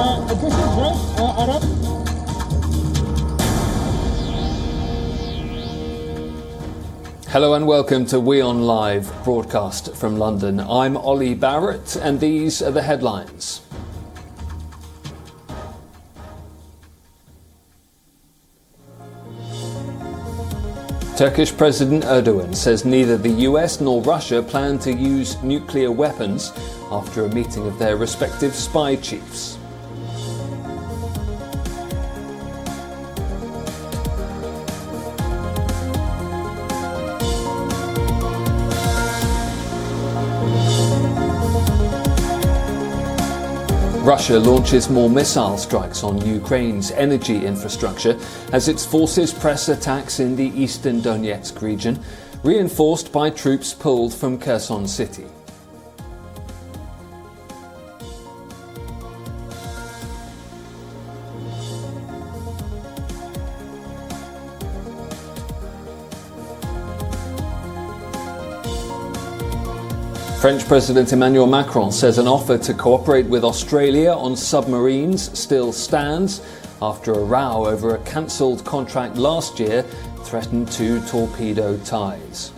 Additions, right, Arab? Hello and welcome to WION Live Broadcast from London. I'm Ollie Barrett and these are the headlines. Turkish President Erdogan says neither the US nor Russia plan to use nuclear weapons after a meeting of their respective spy chiefs. Russia launches more missile strikes on Ukraine's energy infrastructure as its forces press attacks in the eastern Donetsk region, reinforced by troops pulled from Kherson city. French President Emmanuel Macron says an offer to cooperate with Australia on submarines still stands after a row over a cancelled contract last year threatened to torpedo ties.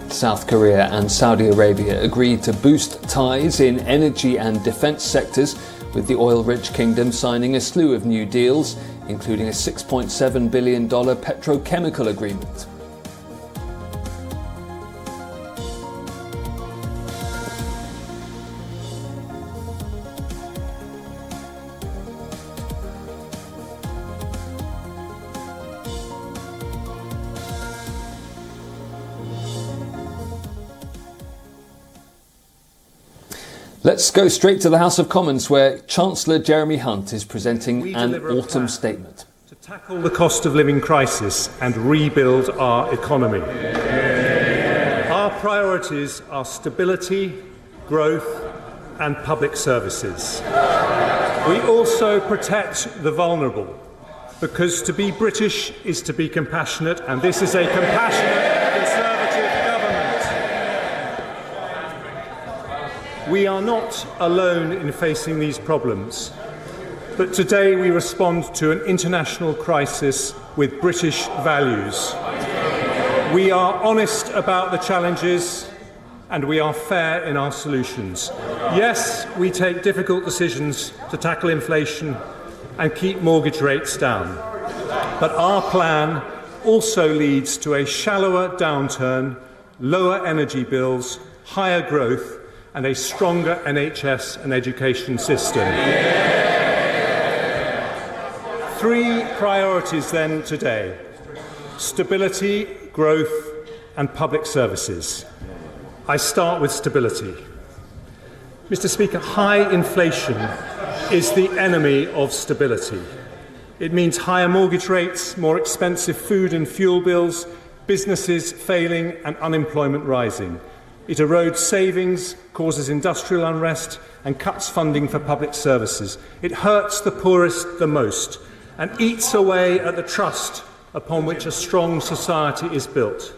South Korea and Saudi Arabia agreed to boost ties in energy and defence sectors, with the oil-rich kingdom signing a slew of new deals, including a $6.7 billion petrochemical agreement. Let's go straight to the House of Commons, where Chancellor Jeremy Hunt is presenting an autumn statement. To tackle the cost of living crisis and rebuild our economy. Our priorities are stability, growth and public services. We also protect the vulnerable, because to be British is to be compassionate, and this is a compassionate We are not alone in facing these problems, but today we respond to an international crisis with British values. We are honest about the challenges and we are fair in our solutions. Yes, we take difficult decisions to tackle inflation and keep mortgage rates down, but our plan also leads to a shallower downturn, lower energy bills, higher growth and a stronger NHS and education system. Three priorities then today: stability, growth and public services. I start with stability. Mr. Speaker, high inflation is the enemy of stability. It means higher mortgage rates, more expensive food and fuel bills, businesses failing and unemployment rising. It erodes savings, causes industrial unrest and cuts funding for public services. It hurts the poorest the most and eats away at the trust upon which a strong society is built.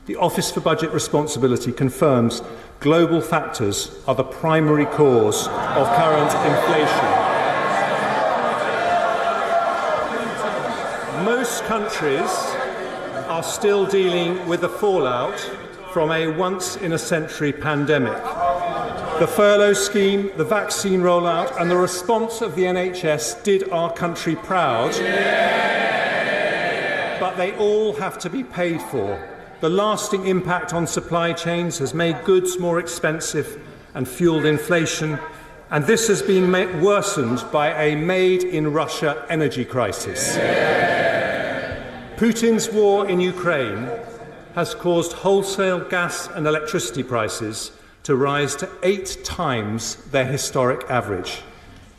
The Office for Budget Responsibility confirms global factors are the primary cause of current inflation. Most countries are still dealing with the fallout from a once-in-a-century pandemic. The furlough scheme, the vaccine rollout and the response of the NHS did our country proud, but they all have to be paid for. The lasting impact on supply chains has made goods more expensive and fuelled inflation, and this has been worsened by a made-in-Russia energy crisis. Putin's war in Ukraine has caused wholesale gas and electricity prices to rise to 8 times their historic average.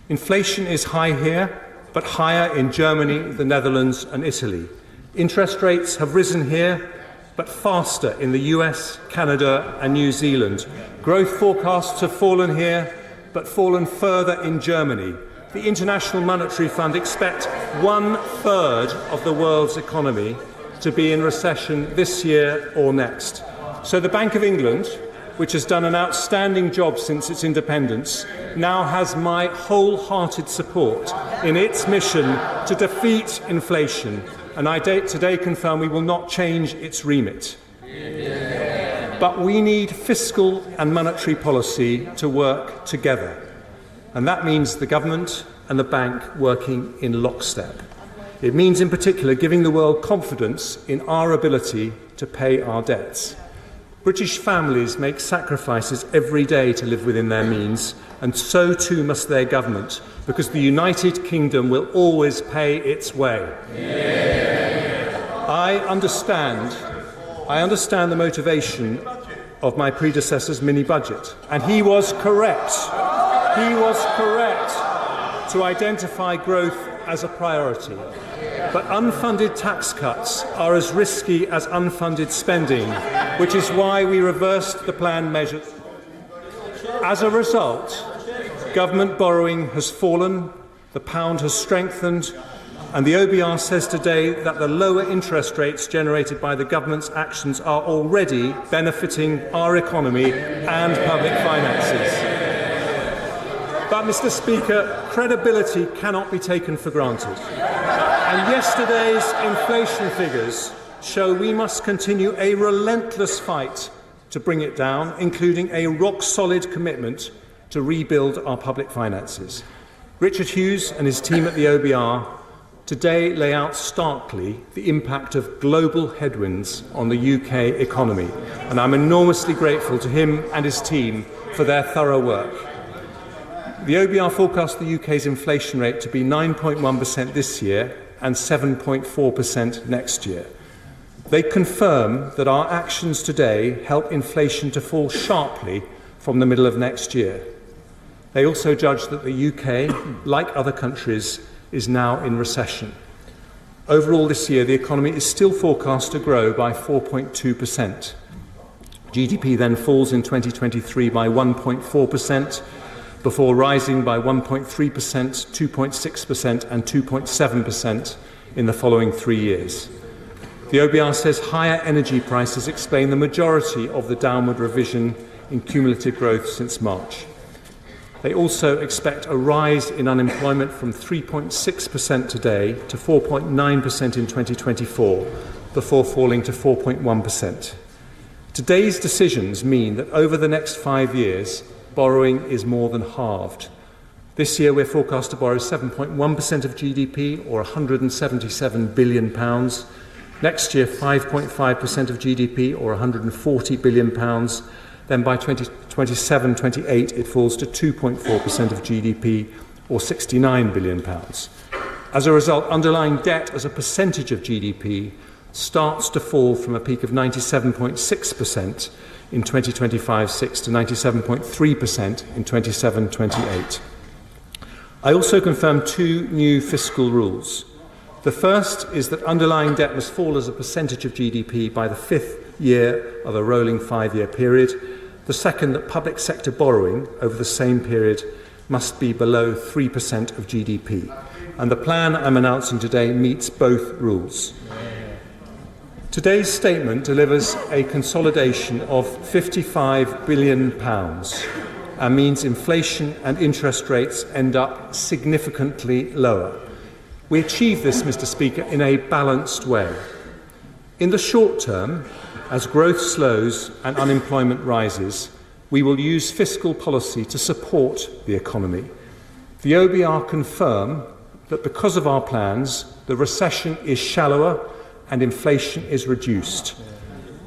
Inflation is high here, but higher in Germany, the Netherlands and Italy. Interest rates have risen here, but faster in the US, Canada and New Zealand. Growth forecasts have fallen here, but fallen further in Germany. the International Monetary Fund expect 1/3 of the world's economy to be in recession this year or next. So the Bank of England, which has done an outstanding job since its independence, now has my wholehearted support in its mission to defeat inflation, and I today confirm we will not change its remit. But we need fiscal and monetary policy to work together, and that means the government and the bank working in lockstep. It means, in particular, giving the world confidence in our ability to pay our debts. British families make sacrifices every day to live within their means, and so too must their government, because the United Kingdom will always pay its way. I understand the motivation of my predecessor's mini-budget, and he was correct. He was correct to identify growth as a priority. But unfunded tax cuts are as risky as unfunded spending, which is why we reversed the planned measures. As a result, government borrowing has fallen, the pound has strengthened, and the OBR says today that the lower interest rates generated by the government's actions are already benefiting our economy and public finances. But, Mr. Speaker, credibility cannot be taken for granted. And yesterday's inflation figures show we must continue a relentless fight to bring it down, including a rock-solid commitment to rebuild our public finances. Richard Hughes and his team at the OBR today lay out starkly the impact of global headwinds on the UK economy, and I'm enormously grateful to him and his team for their thorough work. The OBR forecast the UK's inflation rate to be 9.1% this year and 7.4% next year. They confirm that our actions today help inflation to fall sharply from the middle of next year. They also judge that the UK, like other countries, is now in recession. Overall this year, the economy is still forecast to grow by 4.2%. GDP then falls in 2023 by 1.4%, before rising by 1.3%, 2.6% and 2.7% in the following 3 years. The OBR says higher energy prices explain the majority of the downward revision in cumulative growth since March. They also expect a rise in unemployment from 3.6% today to 4.9% in 2024, before falling to 4.1%. Today's decisions mean that over the next 5 years, borrowing is more than halved. This year we're forecast to borrow 7.1% of GDP, or £177 billion. Next year 5.5% of GDP, or £140 billion. Then by 2027-28 it falls to 2.4% of GDP, or £69 billion. As a result, underlying debt as a percentage of GDP starts to fall from a peak of 97.6% in 2025-6 to 97.3% in 27-28. I also confirmed 2 new fiscal rules. The first is that underlying debt must fall as a percentage of GDP by the 5th year of a rolling 5-year period. The second, that public sector borrowing over the same period must be below 3% of GDP. And the plan I'm announcing today meets both rules. Today's statement delivers a consolidation of £55 billion and means inflation and interest rates end up significantly lower. We achieve this, Mr. Speaker, in a balanced way. In the short term, as growth slows and unemployment rises, we will use fiscal policy to support the economy. The OBR confirm that because of our plans, the recession is shallower and inflation is reduced.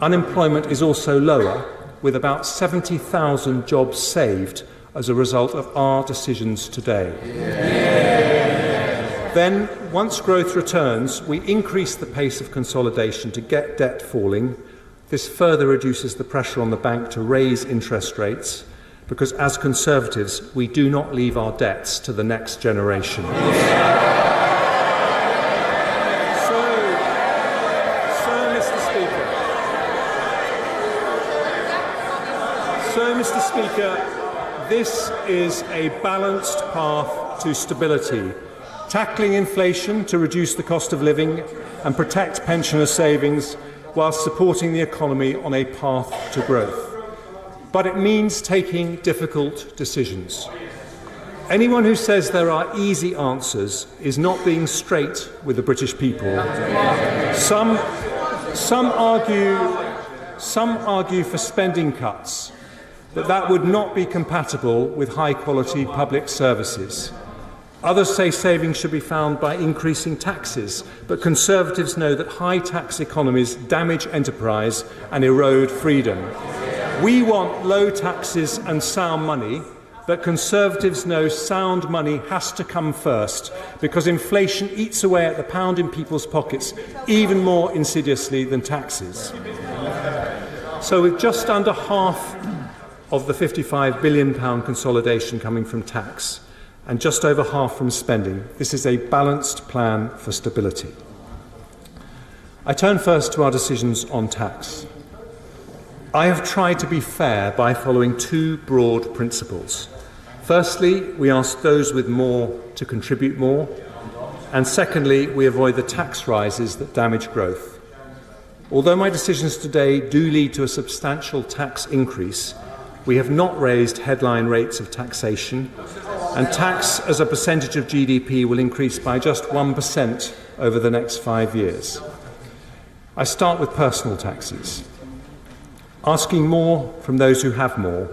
Unemployment is also lower, with about 70,000 jobs saved as a result of our decisions today. Then, once growth returns, we increase the pace of consolidation to get debt falling. This further reduces the pressure on the bank to raise interest rates, because as Conservatives, we do not leave our debts to the next generation. So, Mr. Speaker, this is a balanced path to stability, tackling inflation to reduce the cost of living and protect pensioners' savings whilst supporting the economy on a path to growth. But it means taking difficult decisions. Anyone who says there are easy answers is not being straight with the British people. Some argue for spending cuts, but that would not be compatible with high-quality public services. Others say savings should be found by increasing taxes, but Conservatives know that high-tax economies damage enterprise and erode freedom. We want low taxes and sound money, but Conservatives know sound money has to come first because inflation eats away at the pound in people's pockets even more insidiously than taxes. So with just under half of the £55 billion consolidation coming from tax and just over half from spending, this is a balanced plan for stability. I turn first to our decisions on tax. I have tried to be fair by following two broad principles. Firstly, we ask those with more to contribute more, and secondly, we avoid the tax rises that damage growth. Although my decisions today do lead to a substantial tax increase, we have not raised headline rates of taxation, and tax as a percentage of GDP will increase by just 1% over the next 5 years. I start with personal taxes. Asking more from those who have more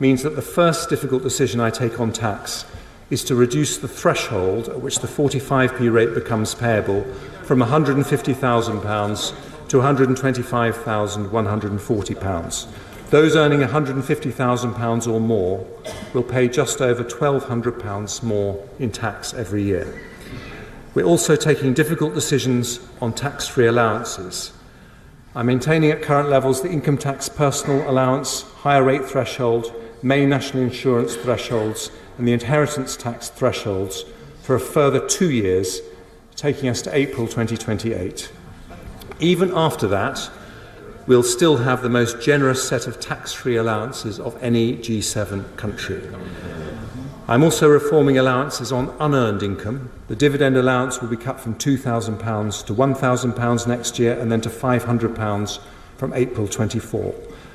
means that the first difficult decision I take on tax is to reduce the threshold at which the 45p rate becomes payable from £150,000 to £125,140. Those earning £150,000 or more will pay just over £1,200 more in tax every year. We're also taking difficult decisions on tax-free allowances. I'm maintaining at current levels the income tax personal allowance, higher rate threshold, main national insurance thresholds and the inheritance tax thresholds for a further 2 years, taking us to April 2028. Even after that, we'll still have the most generous set of tax-free allowances of any G7 country. I'm also reforming allowances on unearned income. The dividend allowance will be cut from £2,000 to £1,000 next year and then to £500 from April 24.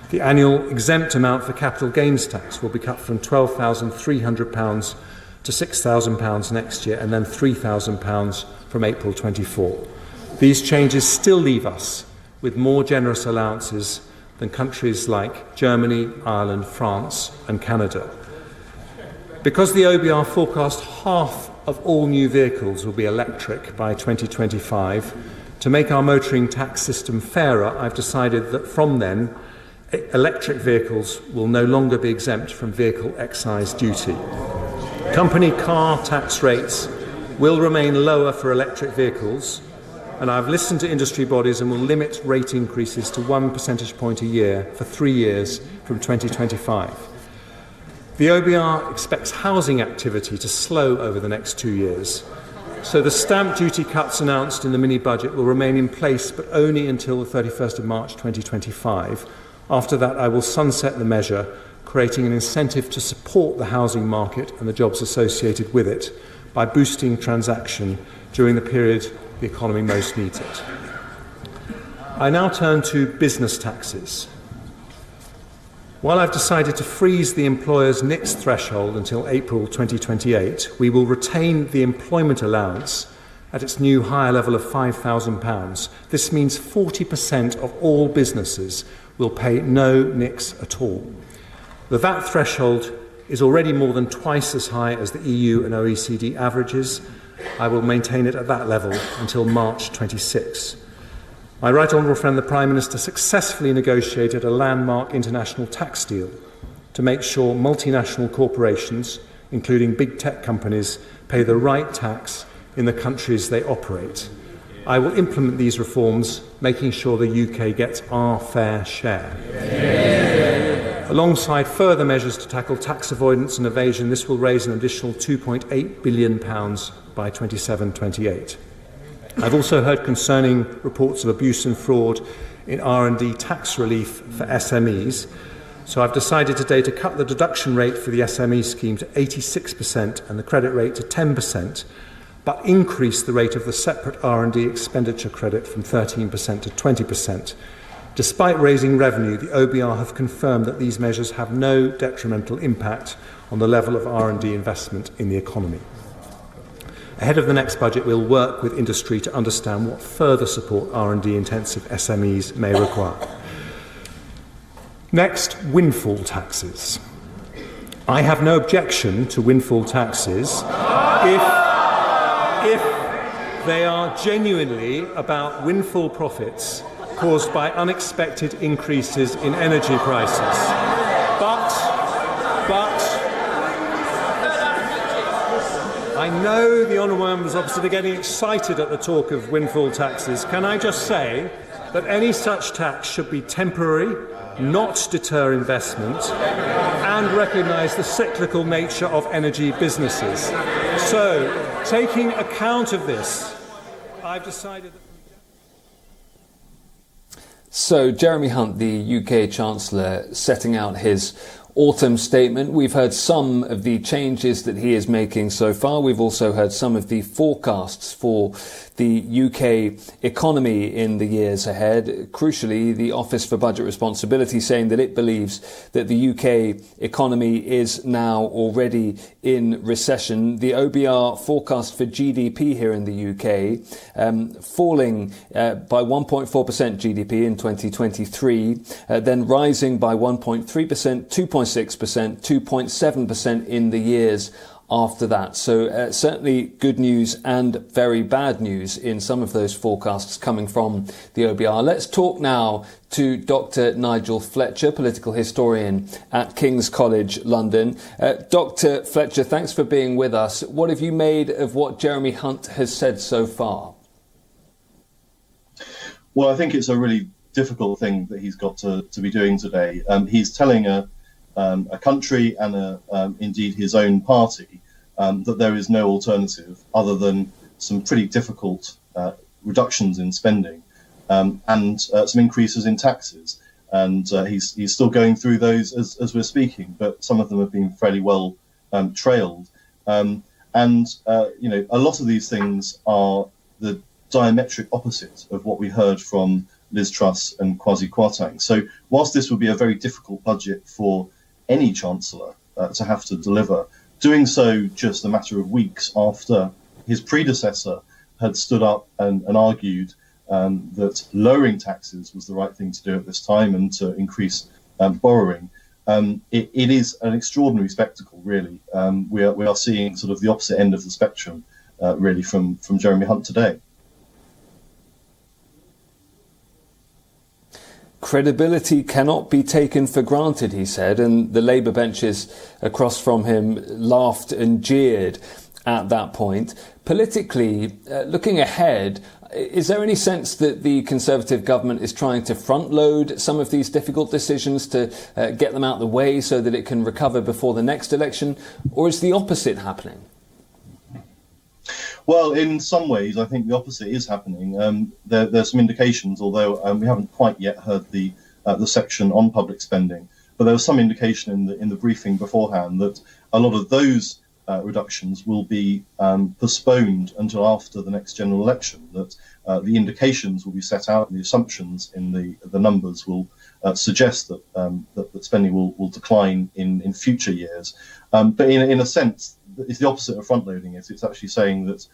The annual exempt amount for capital gains tax will be cut from £12,300 to £6,000 next year and then £3,000 from April 24. These changes still leave us with more generous allowances than countries like Germany, Ireland, France and Canada. Because the OBR forecast half of all new vehicles will be electric by 2025, to make our motoring tax system fairer, I've decided that from then, electric vehicles will no longer be exempt from vehicle excise duty. Company car tax rates will remain lower for electric vehicles, and I've listened to industry bodies and will limit rate increases to 1 percentage point a year for 3 years from 2025. The OBR expects housing activity to slow over the next 2 years, so the stamp duty cuts announced in the mini-budget will remain in place but only until the 31st of March 2025. After that, I will sunset the measure, creating an incentive to support the housing market and the jobs associated with it by boosting transaction during the period the economy most needs it. I now turn to business taxes. While I've decided to freeze the employer's NICS threshold until April 2028, we will retain the employment allowance at its new higher level of £5,000. This means 40% of all businesses will pay no NICS at all. The VAT threshold is already more than twice as high as the EU and OECD averages. I will maintain it at that level until March 26. My Right Honourable friend the Prime Minister successfully negotiated a landmark international tax deal to make sure multinational corporations, including big tech companies, pay the right tax in the countries they operate. I will implement these reforms, making sure the UK gets our fair share. Yeah. Alongside further measures to tackle tax avoidance and evasion, this will raise an additional £2.8 billion by 27-28. I've also heard concerning reports of abuse and fraud in R&D tax relief for SMEs. So I've decided today to cut the deduction rate for the SME scheme to 86% and the credit rate to 10%, but increase the rate of the separate R&D expenditure credit from 13% to 20%. Despite raising revenue, the OBR have confirmed that these measures have no detrimental impact on the level of R&D investment in the economy. Ahead of the next budget, we'll work with industry to understand what further support R&D intensive SMEs may require. Next, windfall taxes. I have no objection to windfall taxes if they are genuinely about windfall profits caused by unexpected increases in energy prices. But I know the honourable members opposite are getting excited at the talk of windfall taxes. Can I just say that any such tax should be temporary, not deter investment, and recognise the cyclical nature of energy businesses. So, taking account of this, I've decided that... So, Jeremy Hunt, the UK Chancellor, setting out his autumn statement. We've heard some of the changes that he is making so far. We've also heard some of the forecasts for the UK economy in the years ahead. Crucially, the Office for Budget Responsibility saying that it believes that the UK economy is now already in recession. The OBR forecast for GDP here in the UK falling by 1.4% GDP in 2023, then rising by 1.3%, 2.6%, 2.7% in the years after that. So certainly good news and very bad news in some of those forecasts coming from the OBR. Let's talk now to Dr. Nigel Fletcher, political historian at King's College London. Dr. Fletcher, thanks for being with us. What have you made of what Jeremy Hunt has said so far? Well, I think it's a really difficult thing that he's got to be doing today. He's telling a country and indeed his own party that there is no alternative other than some pretty difficult reductions in spending and some increases in taxes. And he's still going through those as we're speaking, but some of them have been fairly well trailed. A lot of these things are the diametric opposite of what we heard from Liz Truss and Kwasi Kwarteng. So whilst this would be a very difficult budget for any chancellor to have to deliver, doing so just a matter of weeks after his predecessor had stood up and argued that lowering taxes was the right thing to do at this time and to increase borrowing. It is an extraordinary spectacle, really. We are seeing sort of the opposite end of the spectrum, really, from Jeremy Hunt today. Credibility cannot be taken for granted, he said, and the Labour benches across from him laughed and jeered at that point. Politically, looking ahead, is there any sense that the Conservative government is trying to front-load some of these difficult decisions to get them out of the way so that it can recover before the next election, or is the opposite happening? Well, in some ways, I think the opposite is happening. There's some indications, although we haven't quite yet heard the section on public spending, but there was some indication in the briefing beforehand that a lot of those reductions will be postponed until after the next general election, that the indications will be set out and the assumptions in the numbers will suggest that spending will decline in future years. But in a sense, it's the opposite of front-loading it. It's actually saying that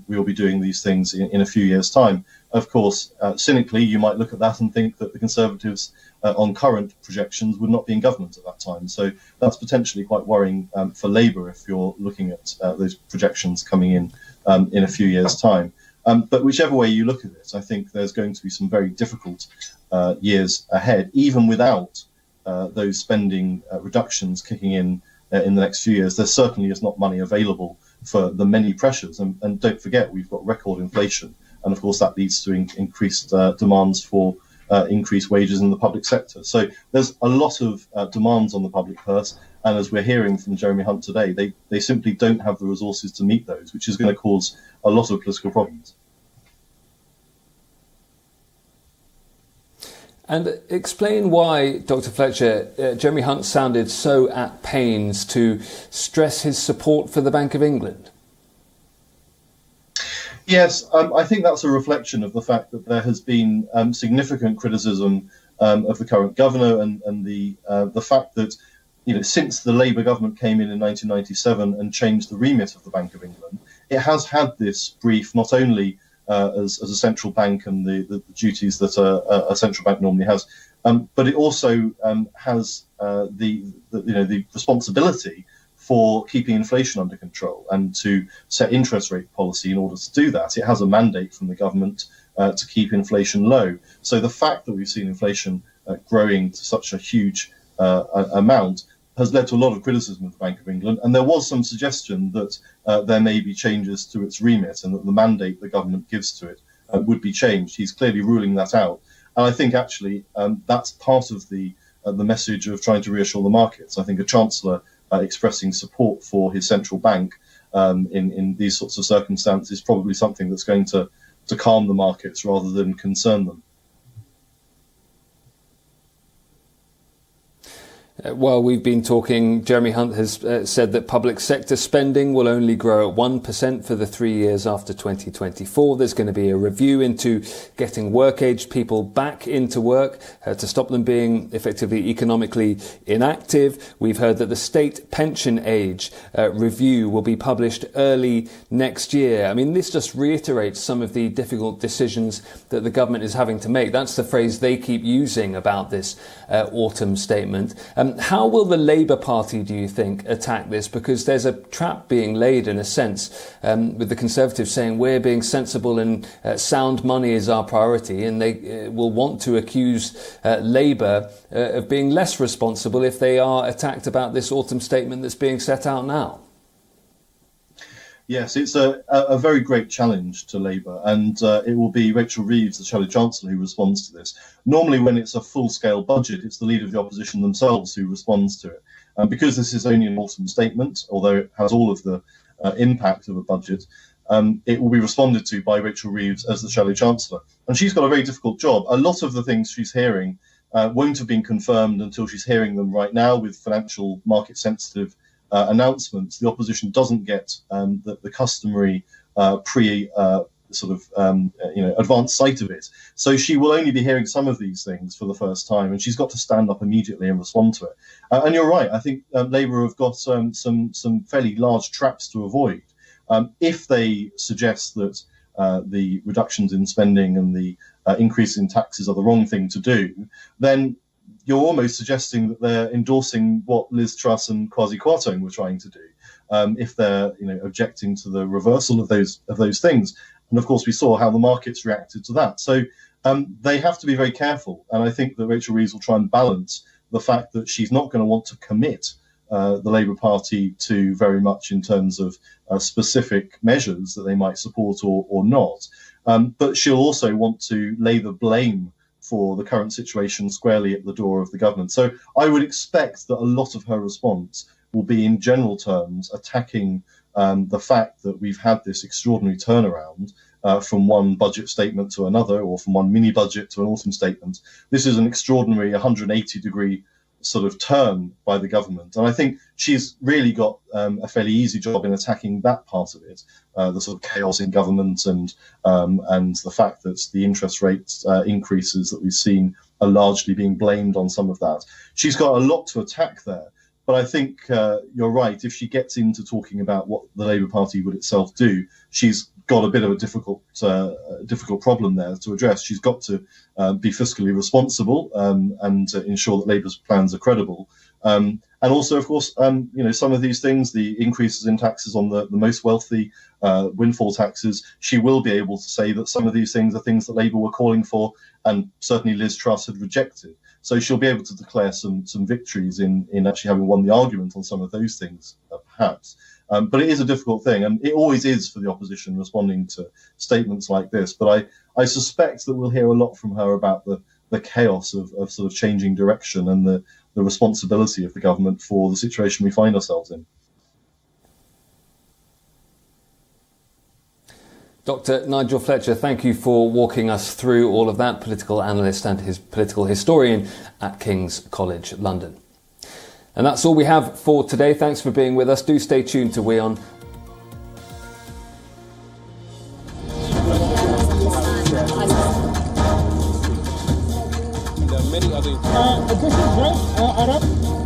we will be doing these things in a few years' time. Of course, cynically, you might look at that and think that the Conservatives on current projections would not be in government at that time. So that's potentially quite worrying for Labour if you're looking at those projections coming in a few years' time. But whichever way you look at it, I think there's going to be some very difficult years ahead, even without those spending reductions kicking in the next few years. There certainly is not money available for the many pressures. And don't forget, we've got record inflation. And of course, that leads to increased demands for increased wages in the public sector. So there's a lot of demands on the public purse. And as we're hearing from Jeremy Hunt today, they simply don't have the resources to meet those, which is going to cause a lot of political problems. And explain why, Dr. Fletcher, Jeremy Hunt sounded so at pains to stress his support for the Bank of England. Yes, I think that's a reflection of the fact that there has been significant criticism of the current governor and the fact that, since the Labour government came in 1997 and changed the remit of the Bank of England, it has had this brief not only as a central bank and the duties that a central bank normally has, but it also has the responsibility for keeping inflation under control and to set interest rate policy in order to do that. It has a mandate from the government to keep inflation low. So the fact that we've seen inflation growing to such a huge amount has led to a lot of criticism of the Bank of England, and there was some suggestion that there may be changes to its remit and that the mandate the government gives to it would be changed. He's clearly ruling that out, and I think actually that's part of the message of trying to reassure the markets. I think a chancellor expressing support for his central bank in these sorts of circumstances is probably something that's going to calm the markets rather than concern them. While we've been talking, Jeremy Hunt has said that public sector spending will only grow at 1% for the 3 years after 2024. There's going to be a review into getting work-aged people back into work to stop them being effectively economically inactive. We've heard that the state pension age review will be published early next year. I mean, this just reiterates some of the difficult decisions that the government is having to make. That's the phrase they keep using about this autumn statement. How will the Labour Party, do you think, attack this? Because there's a trap being laid, in a sense, with the Conservatives saying we're being sensible and sound money is our priority, and they will want to accuse Labour of being less responsible if they are attacked about this autumn statement that's being set out now. Yes, it's a very great challenge to Labour, and it will be Rachel Reeves, the Shadow Chancellor, who responds to this. Normally, when it's a full-scale budget, it's the Leader of the Opposition themselves who responds to it. Because this is only an autumn statement, although it has all of the impact of a budget, it will be responded to by Rachel Reeves as the Shadow Chancellor. And she's got a very difficult job. A lot of the things she's hearing won't have been confirmed until she's hearing them right now with financial market-sensitive announcements. The opposition doesn't get the customary advanced sight of it. So she will only be hearing some of these things for the first time, and she's got to stand up immediately and respond to it. And you're right. I think Labour have got some fairly large traps to avoid. If they suggest that the reductions in spending and the increase in taxes are the wrong thing to do, then you're almost suggesting that they're endorsing what Liz Truss and Kwasi Kwarteng were trying to do. If they're objecting to the reversal of those things, and of course we saw how the markets reacted to that. So they have to be very careful, and I think that Rachel Reeves will try and balance the fact that she's not going to want to commit the Labour Party to very much in terms of specific measures that they might support or not, but she'll also want to lay the blame for the current situation squarely at the door of the government. So I would expect that a lot of her response will be, in general terms, attacking the fact that we've had this extraordinary turnaround from one budget statement to another, or from one mini budget to an autumn statement. This is an extraordinary 180-degree sort of turn by the government. And I think she's really got a fairly easy job in attacking that part of it, the sort of chaos in government and the fact that the interest rate increases that we've seen are largely being blamed on some of that. She's got a lot to attack there. But I think you're right. If she gets into talking about what the Labour Party would itself do, she's got a bit of a difficult problem there to address. She's got to be fiscally responsible and ensure that Labour's plans are credible. And also, of course, some of these things, the increases in taxes on the most wealthy, windfall taxes, she will be able to say that some of these things are things that Labour were calling for, and certainly Liz Truss had rejected. So she'll be able to declare some victories in actually having won the argument on some of those things, perhaps. But it is a difficult thing, and it always is for the opposition responding to statements like this. But I suspect that we'll hear a lot from her about the chaos of sort of changing direction and the responsibility of the government for the situation we find ourselves in. Dr. Nigel Fletcher, thank you for walking us through all of that, political analyst and his political historian at King's College London. And that's all we have for today. Thanks for being with us. Do stay tuned to WION. This is right, Arab.